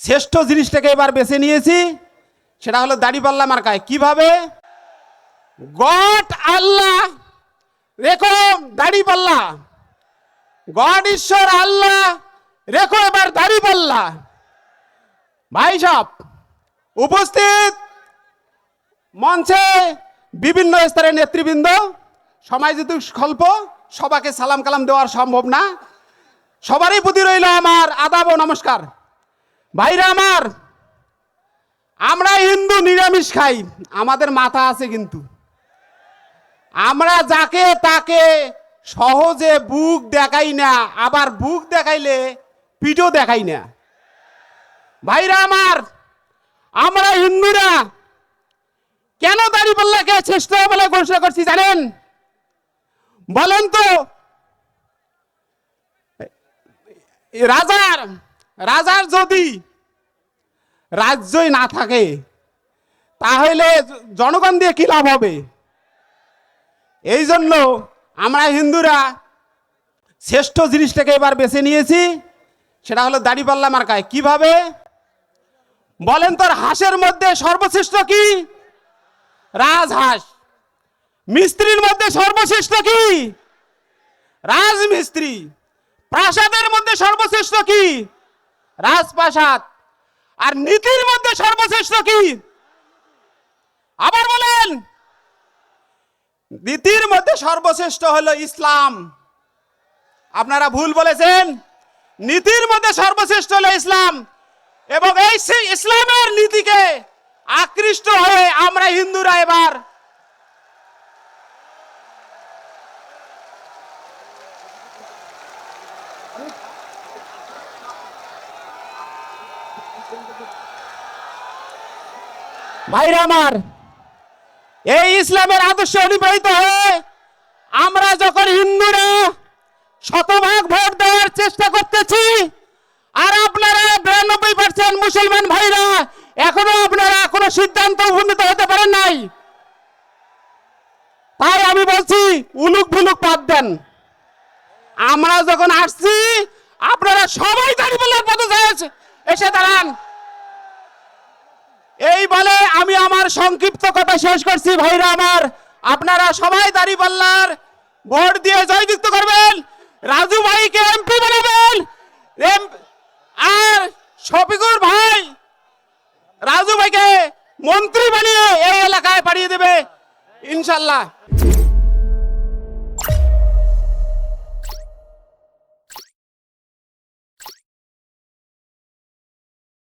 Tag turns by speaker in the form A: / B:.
A: শ্রেষ্ঠ জিনিসটাকে এবার বেছে নিয়েছি, সেটা হলো দাড়িপাল্লা মার্কায়। কিভাবে? গড আল্লাহ রেখো দাড়িপাল্লা, গড ঈশ্বর আল্লাহ রেখো এবার দাড়িপাল্লা। ভাই সব উপস্থিত মঞ্চে বিভিন্ন স্তরের নেতৃবৃন্দ, সময় যেহেতু স্বল্প, সবাইকে সালাম কালাম দেওয়ার সম্ভব না, সবারই প্রতি রইল আমার আদাব ও নমস্কার। ভাইরা আমার, আমরা হিন্দু নিরামিষ খাই, আমাদের মাথা আছে কিন্তু। আমরা যাকে তাকে সহজে বুক দেখাই না, আবার বুক দেখাইলে পিঠও দেখাই না। ভাইরা আমার, আমরা হিন্দুরা কেন দাড়িপাল্লাকে শ্রেষ্ঠ বলে ঘোষণা করছি জানেন? বলেন তো। রাজার যদি রাজ্যই না থাকে তাহলে জনগণ দিয়ে কি লাভ হবে? এই জন্য আমরা হিন্দুরা শ্রেষ্ঠ জিনিসটাকে এবার বেছে নিয়েছি, সেটা হলো দাড়িপাল্লা মার্কায়। কিভাবে? বলেন তোর হাঁসের মধ্যে সর্বশ্রেষ্ঠ কি? রাজহাঁস। মিস্ত্রির মধ্যে সর্বশ্রেষ্ঠ কি? রাজমিস্ত্রি। প্রাসাদের মধ্যে সর্বশ্রেষ্ঠ কি? রাজপ্রাসাদ। আর নীতির মধ্যে সর্বশ্রেষ্ঠ কি? আবার বলেন। নীতির মধ্যে সর্বশ্রেষ্ঠ হলো ইসলাম। আপনারা ভুল বলেছেন, নীতির মধ্যে সর্বশ্রেষ্ঠ হলো ইসলাম। এবং এই ইসলামের নীতিকে আকৃষ্ট হয়ে আমরা হিন্দুরা এবার ভাইরা আমার, এই ইসলামের আদর্শ অনুপ্রাণিত হয়ে আমরা যখন হিন্দুরা শতভাগ ভোট দেওয়ার চেষ্টা করতেছি, আর আপনারা 92% মুসলমান ভাইরা এখনো আপনারা কোনো সিদ্ধান্ত উপনীত হতে পারেন নাই, তাই আমি বলছি উলুক ভুলুক বাদ দেন। আমরা যখন আসছি আপনারা সবাই দাড়িপাল্লার পথে এসে দাঁড়ান। এই বলে আমি আমার সংক্ষিপ্ত কথা শেষ করছি। ভাইরা আমার, আপনারা সবাই দাড়িপাল্লার ভোট দিয়ে জয়যুক্ত করবেন, রাজু ভাইকে এমপি বানাবেন, আর শফিকুর ভাই রাজু ভাইকে মন্ত্রী বানিয়ে এই এলাকায় পাঠিয়ে দেবে ইনশাল্লাহ।